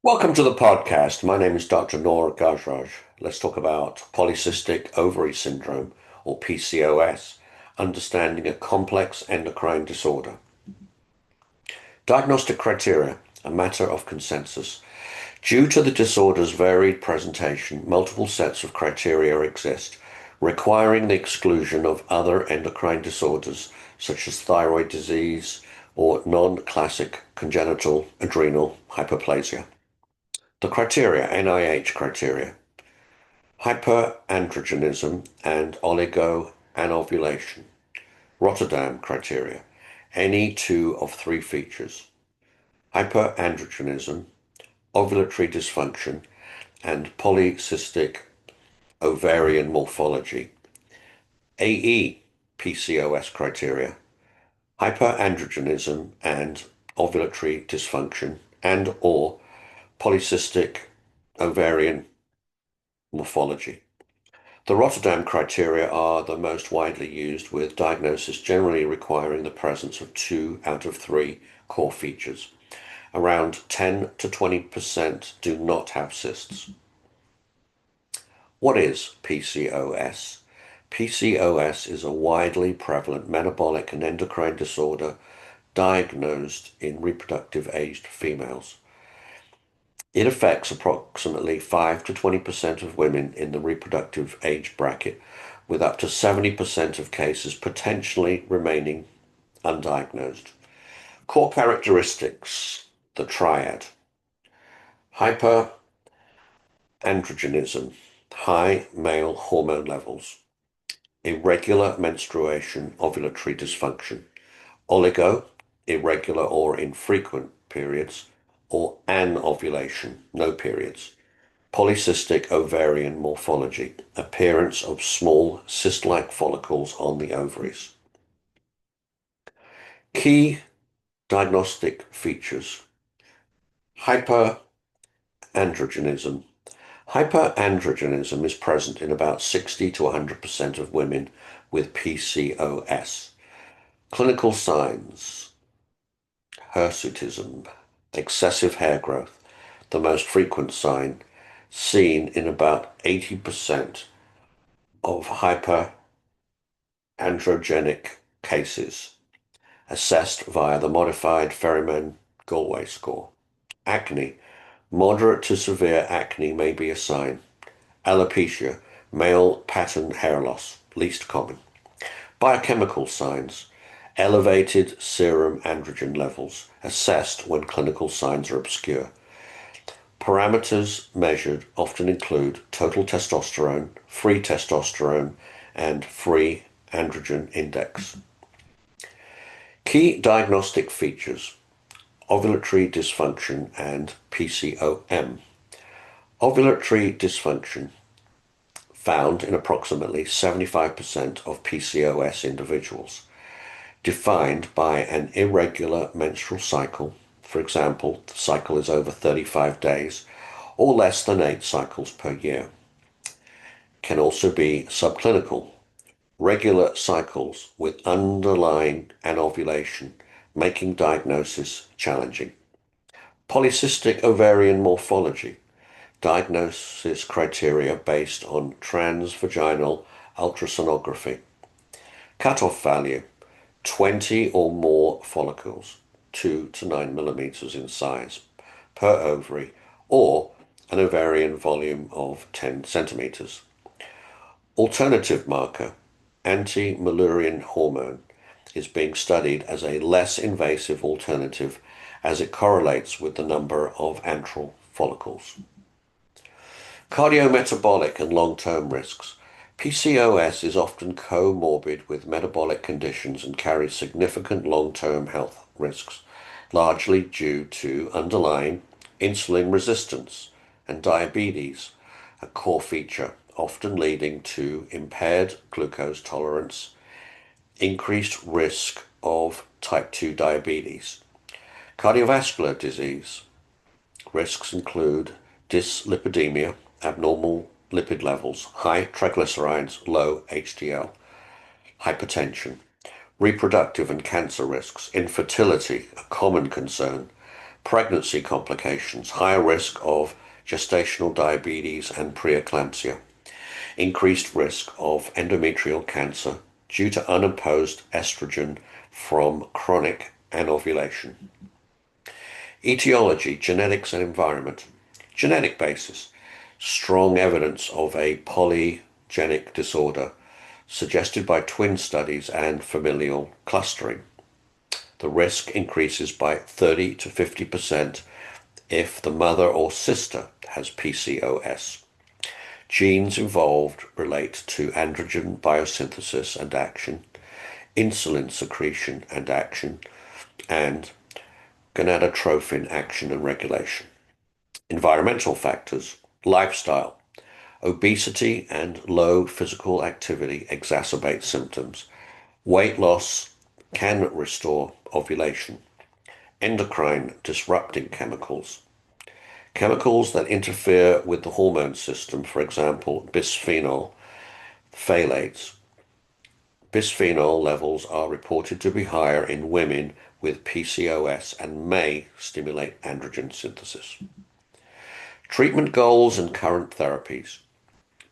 Welcome to the podcast. My name is Dr. Noor Gajraj. Let's talk about polycystic ovary syndrome, or PCOS, understanding a complex endocrine disorder. Diagnostic criteria, a matter of consensus. Due to the disorder's varied presentation, multiple sets of criteria exist, requiring the exclusion of other endocrine disorders such as thyroid disease or non-classic congenital adrenal hyperplasia. The criteria, NIH criteria: hyperandrogenism and oligoanovulation. Rotterdam criteria: any two of three features: hyperandrogenism, ovulatory dysfunction, and polycystic ovarian morphology. AE PCOS criteria: hyperandrogenism and ovulatory dysfunction and/or polycystic ovarian morphology. The Rotterdam criteria are the most widely used, with diagnosis generally requiring the presence of two out of three core features. Around 10 to 20% do not have cysts. What is PCOS? PCOS is a widely prevalent metabolic and endocrine disorder diagnosed in reproductive aged females. It affects approximately 5 to 20% of women in the reproductive age bracket, with up to 70% of cases potentially remaining undiagnosed. Core characteristics: the triad. Hyperandrogenism, high male hormone levels. Irregular menstruation, ovulatory dysfunction. Oligo, irregular or infrequent periods, or anovulation, no periods. Polycystic ovarian morphology, appearance of small cyst-like follicles on the ovaries. Key diagnostic features: hyperandrogenism. Hyperandrogenism is present in about 60 to 100% of women with PCOS. Clinical signs: hirsutism, excessive hair growth, the most frequent sign, seen in about 80% of hyperandrogenic cases, assessed via the modified Ferriman-Galway score. Acne, moderate to severe acne may be a sign. Alopecia, male pattern hair loss, least common. Biochemical signs: elevated serum androgen levels, assessed when clinical signs are obscure. Parameters measured often include total testosterone, and free androgen index. Key diagnostic features: ovulatory dysfunction and PCOM. Ovulatory dysfunction, found in approximately 75% of PCOS individuals, defined by an irregular menstrual cycle. For example, the cycle is over 35 days or less than 8 cycles per year. Can also be subclinical, regular cycles with underlying anovulation, making diagnosis challenging. Polycystic ovarian morphology, diagnosis criteria based on transvaginal ultrasonography. Cutoff value: 20 or more follicles, 2 to 9 millimeters in size, per ovary, or an ovarian volume of 10 centimeters. Alternative marker: anti-Mullerian hormone, is being studied as a less invasive alternative as it correlates with the number of antral follicles. Cardiometabolic and long-term risks. PCOS is often comorbid with metabolic conditions and carries significant long-term health risks, largely due to underlying insulin resistance and diabetes, a core feature, often leading to impaired glucose tolerance, increased risk of type 2 diabetes. Cardiovascular disease. Risks include dyslipidemia, abnormal lipid levels, high triglycerides, low HDL, hypertension. Reproductive and cancer risks. Infertility, a common concern, Pregnancy complications, higher risk of gestational diabetes and preeclampsia, increased risk of endometrial cancer due to unopposed estrogen from chronic anovulation. Etiology, genetics and environment. Genetic basis, strong evidence of a polygenic disorder suggested by twin studies and familial clustering. The risk increases by 30 to 50% if the mother or sister has PCOS. Genes involved relate to androgen biosynthesis and action, insulin secretion and action, and gonadotrophin action and regulation. Environmental factors, lifestyle, obesity and low physical activity exacerbate symptoms. Weight loss can restore ovulation. Endocrine disrupting chemicals. Chemicals that interfere with the hormone system, for example, bisphenol phthalates. Bisphenol levels are reported to be higher in women with PCOS and may stimulate androgen synthesis. Treatment goals and current therapies.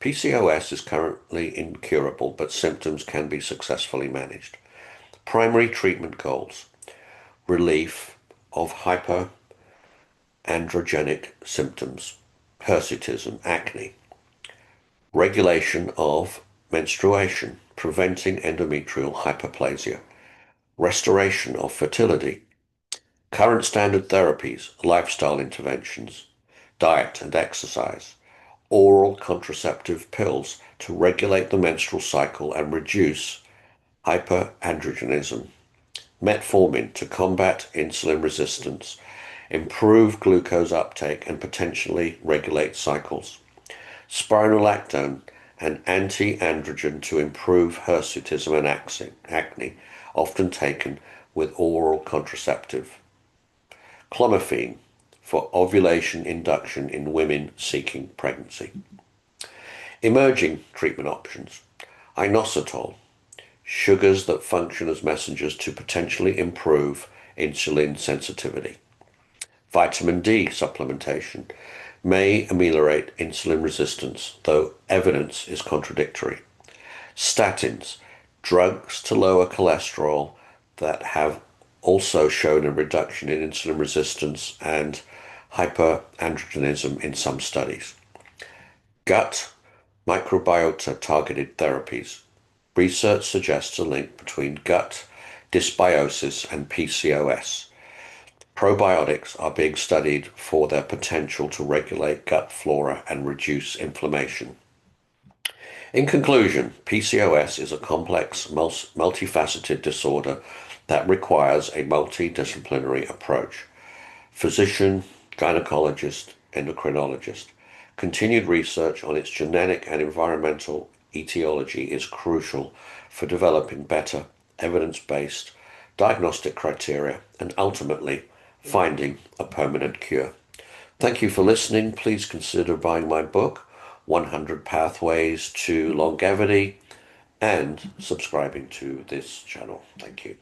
PCOS is currently incurable, but symptoms can be successfully managed. Primary treatment goals: relief of hyperandrogenic symptoms, hirsutism, acne, regulation of menstruation, preventing endometrial hyperplasia, restoration of fertility, current standard therapies, lifestyle interventions, diet and exercise, oral contraceptive pills to regulate the menstrual cycle and reduce hyperandrogenism, metformin to combat insulin resistance, improve glucose uptake and potentially regulate cycles, spironolactone, an anti-androgen to improve hirsutism and acne, often taken with oral contraceptive, clomiphene for ovulation induction in women seeking pregnancy. Emerging treatment options: inositol, sugars that function as messengers to potentially improve insulin sensitivity. Vitamin D supplementation may ameliorate insulin resistance, though evidence is contradictory. Statins, drugs to lower cholesterol that have also shown a reduction in insulin resistance and hyperandrogenism in some studies. Gut microbiota targeted therapies. Research suggests a link between gut dysbiosis and PCOS. Probiotics are being studied for their potential to regulate gut flora and reduce inflammation. In conclusion, PCOS is a complex, multifaceted disorder that requires a multidisciplinary approach. Physician, gynecologist, endocrinologist. Continued research on its genetic and environmental etiology is crucial for developing better, evidence-based diagnostic criteria and ultimately finding a permanent cure. Thank you for listening. Please consider buying my book, 100 Pathways to Longevity, and subscribing to this channel. Thank you.